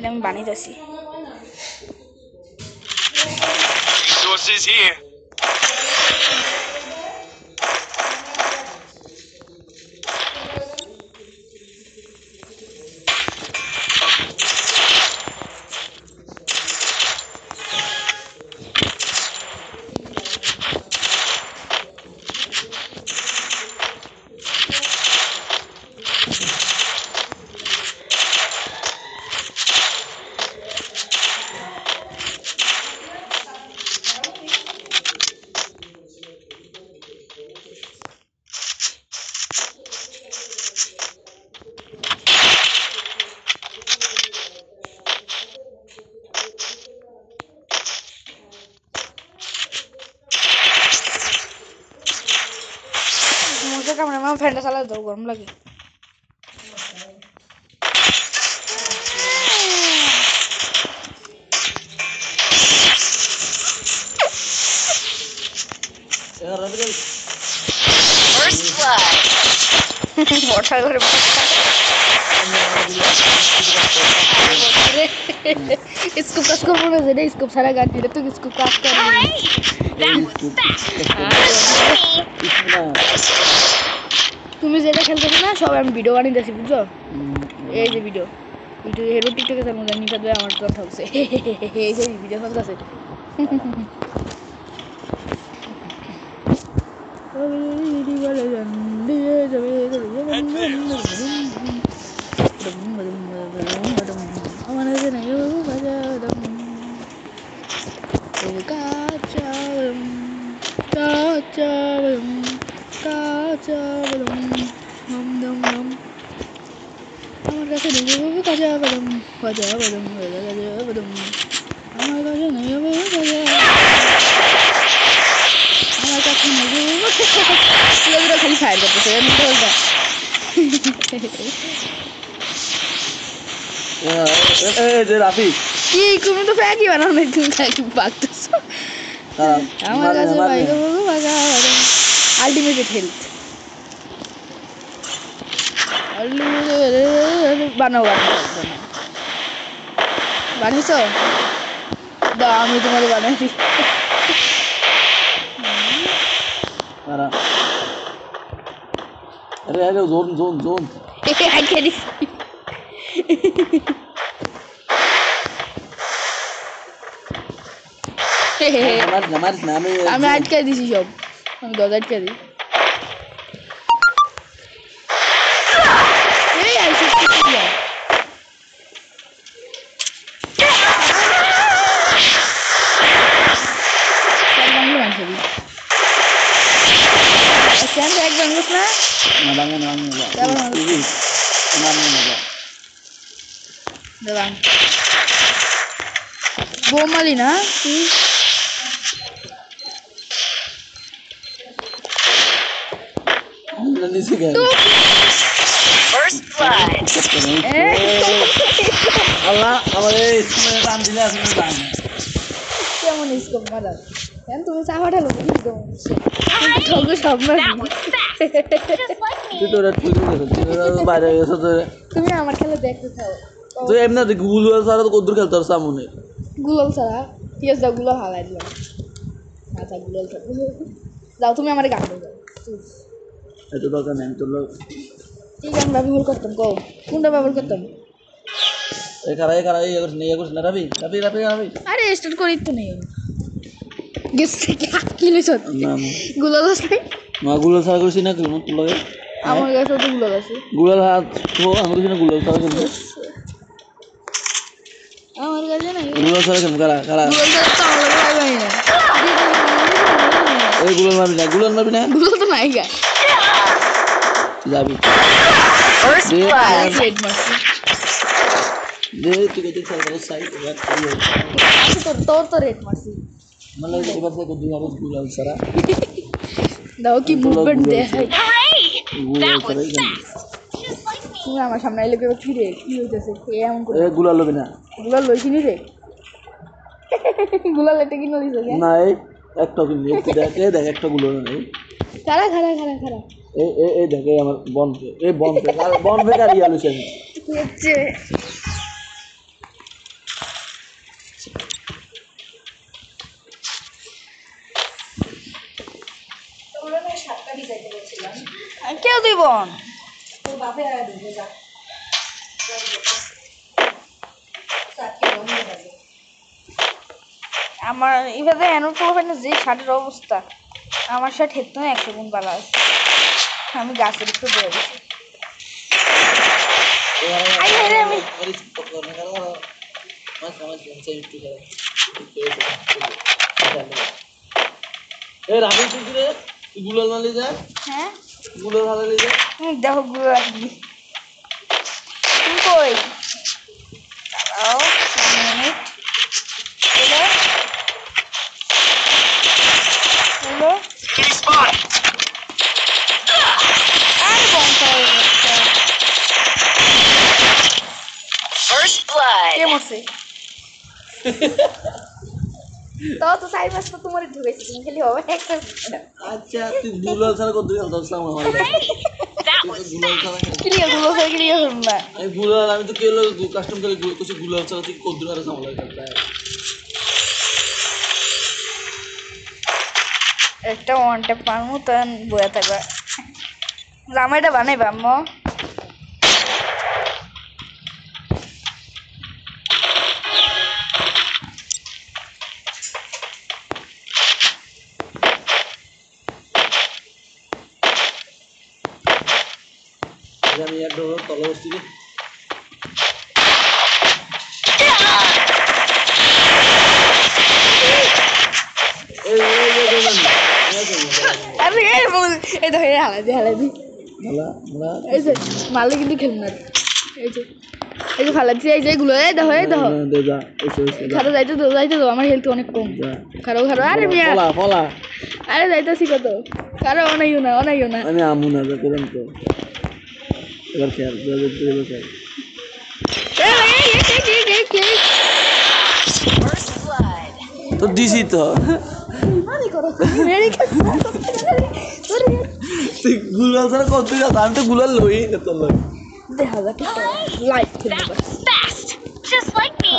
এটা আমি বানাইতেছি। Resources here. मुझे कैमरामैन फैंटा साला दो गरम लगे। First blood. मोटा करे इसको कसको बोलो ज़रा इसको सारा गाड़ी ले तो इसको काट कर That was fast. তুমি যেটা খেলতেছো না সব আমি ভিডিও বানাইতেছি বুঝছো এই যে ভিডিও ভিডিও হেরো টিকটকে তার মধ্যে নিশা দেয় আমার কথা হচ্ছে এই যে ভিডিও চলতেছে আমার কাছে নেই কাজা বাদাম কাজা বাদাম কাজা বাদাম আমার কাছে নেই আমার কাছে নেই পুরো খালি ফায়ার করতেছে আমি বলবো যে রাফি কি তুমি তো ফ্যাকি বানাও না তুমি খাকি বাগতেছো আমার কাছে বাইরে বলবো কাজা বাদাম আলটিমেট হেলথ বানাও বানিয়েছো দাও আমি তোমাদের বানাই দিই अरे अरे जोन जोन जोन আটকে দিছি আমি আটকে দিছি সব আমি দরজা আটকে দিই बोमाली ना First blood. Allah আমাদের স্কুলে দান দিলে আসলে দান কেমন স্কোপ মারা কেন তুমি চাওয়াটা লোক কি দাও ঠগো সব না তুই তোরা তুই বাইরে এসে তুমি আমার খেলা দেখতে চাও তুই এমনি গুগল ছাড়া তো কদ্দুর খেলতে আর সামনে গুগল ছাড়া ঠিক আছে দাও গুগল হালাই দিলাম আচ্ছা গুগল দাও তুমি আমার গান দাও এত দরকার নেই তোর কি গান ব্যবহার করতাম কও কোনটা ব্যবহার করতাম এই কারাই ইয়ে করছ না রাবি রাবি রাবি রাবি আরে স্টার্ট করি তো নেই গেছে কি লইছ গুগল আছে মা গুগল ছাড়া করছিস না কি তোর লাগে আমার কাছে তো গুগল আছে গুগল হাত তো আমি কিছু না গুগল ছাড়া করছিস আমার কাছে না গুগল ছাড়া কেন কারা কারা গুগল ছাড়া তো আমার ভাই ভাই না এই গুগল মারবি না গুগল তো নাই গা যাবি First blood. রেড মারছি দে তুই কত ছাড়া করছ সাইড তোর তো রেড মারছি মানে এবার থেকে দুই আর গুগল ছাড়া দাও কি মুভমেন্ট দেখাই Hooray! গুগল That ছাড়া was fast. Just like me. তুমি আমার সামনে আইলে কি রে কি হইতাছে এমন করে এ গুগল লবি না গুগল লইছিনি রে গুগল লেটে কি নলিছ কে না এই একটা কিনলি দেখ একটা গুগল নেই খারা এই দেখ এই আমার বন বেকার ইয়ালুছেন হচ্ছে বোন আমার এভাবে এমন প্রোফাইল যে শার্টের অবস্থা আমার শার্ট হেঁটতে 100 গুণ ভালো আছে আমি গাছের একটু দিয়ে দিচ্ছি আমি হ্যাঁ দেখো গুলো রাখবি তুমি কই দাঁড়াও 1 মিনিট হলো হলো Enemy spotted. আর বংশা হয়ে গেছে First blood. কে মরছে তো সাইড মাস তো তোমার ঢুকেছে তুমি খালি হবে একটা আচ্ছা তুই গুলাল ছাড়া কত খেলতে আসলাম আমার That was গুলাল ছাড়া ক্লিয়ার গুলো করে ক্লিয়ার করুন না আমি গুলাল আমি তো কেলো কাস্টম করে কিছু গুলাল ছাড়া তুই কত আর সামলা করতে একটা ওয়ান ট্যাপ পারমু তখন বয়া থাকবে জামাইটা বানাইবা আম্মু আমি এক ডলার তলা বসছি রে আরে এই দেখো এই হালাদি মালা মালা এই যে মারলে কিন্তু খেলবে না এই যে ফালাচ্ছি এই যে এগুলো এই দেখো দে যা এসে এসে খারো যাইতে তো আমার হেলথ অনেক কম খারো আরে মিয়া ফলা ফলা আরে যাইতেছি কত খারো অনাইও না আমি আমু না যা করলাম তো এবার খেয়াল খেয়াল first blood. তো দিছি তো তুই গুলাল ছাড়া কত যাস আমি তো গুলাল লই না তোর লই দেখা যাক লাইট That খেলবে was fast. Just like me.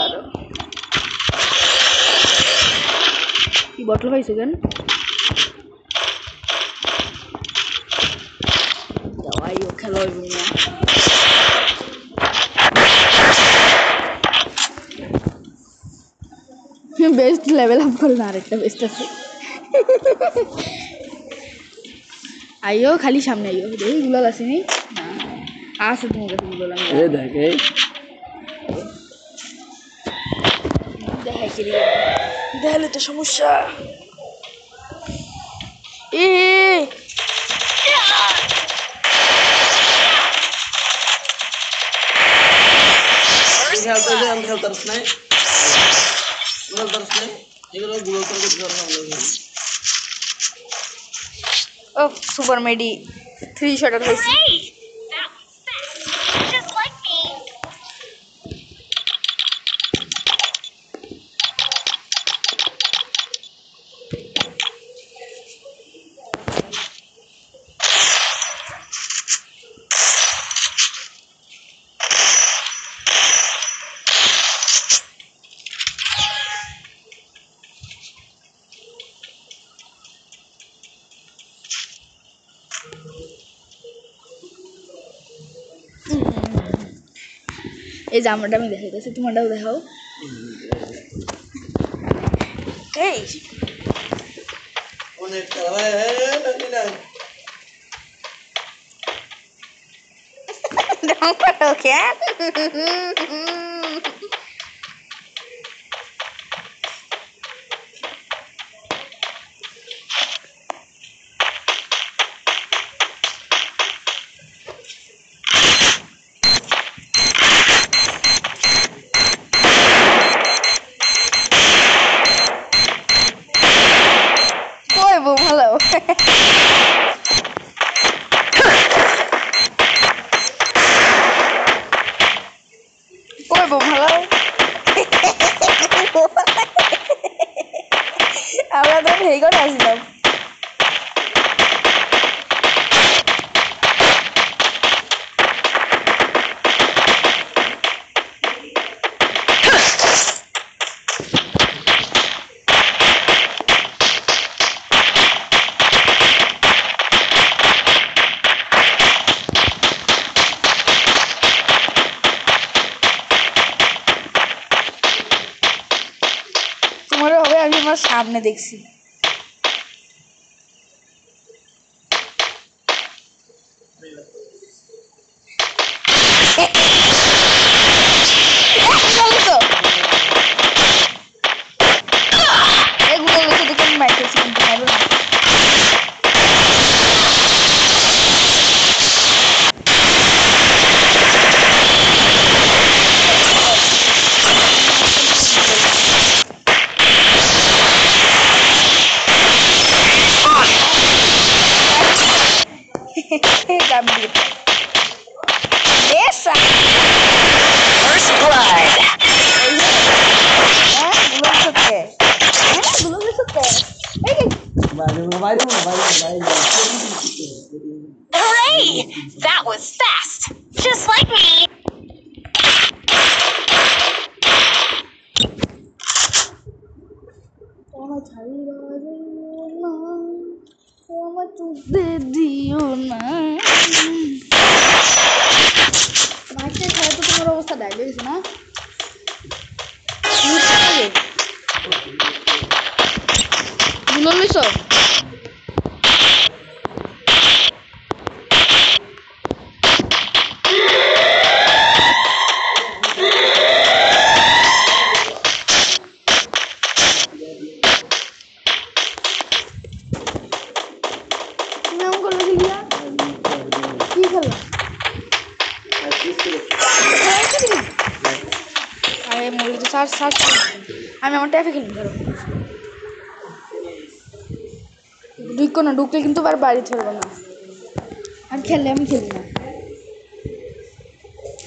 কি বটল হয়েছে কেন যাওয়াইও খেলো বেস্ট লেভেল আপ করে না আরেকটা বেস্ট আছে আইও খালি সামনে আইও দেখি গুলাল আসেনি না আছে তোমার কাছে গুলাল আমি এই দেখ এই দেখাই কি দেখালে তো সমস্যা এ First খেলতে blood. আমি খেলতে পারছ নাই গুলাল পারছ নাই এগুলো গুলাল ছাড়া কত ধরনের আমরা ও সুপার মেডি 3 শটার হয়েছে Hey, that was fast. Just like me. এই জামাটা আমি দেখাইতেছি তোমারটাও দেখাও এই অনেক খেলা না কেন কই বউ ভালো কই বউ ভালো আমরা তো এই করে আসলাম আমার সামনে দেখছি। First blood. Hooray! That was fast. Just like me. তোমার অবস্থা ডাইলে গেছে না? লইছ তুমি এমন করলে খেলিয়া কি খেলা? আরে মুরগি তো সার্চ আমি আমার ট্যাপে খেলি ধরো ঢুকো না ঢুকলে কিন্তু আর বাড়ি ছাড়বো না আর খেললে আমি খেলি না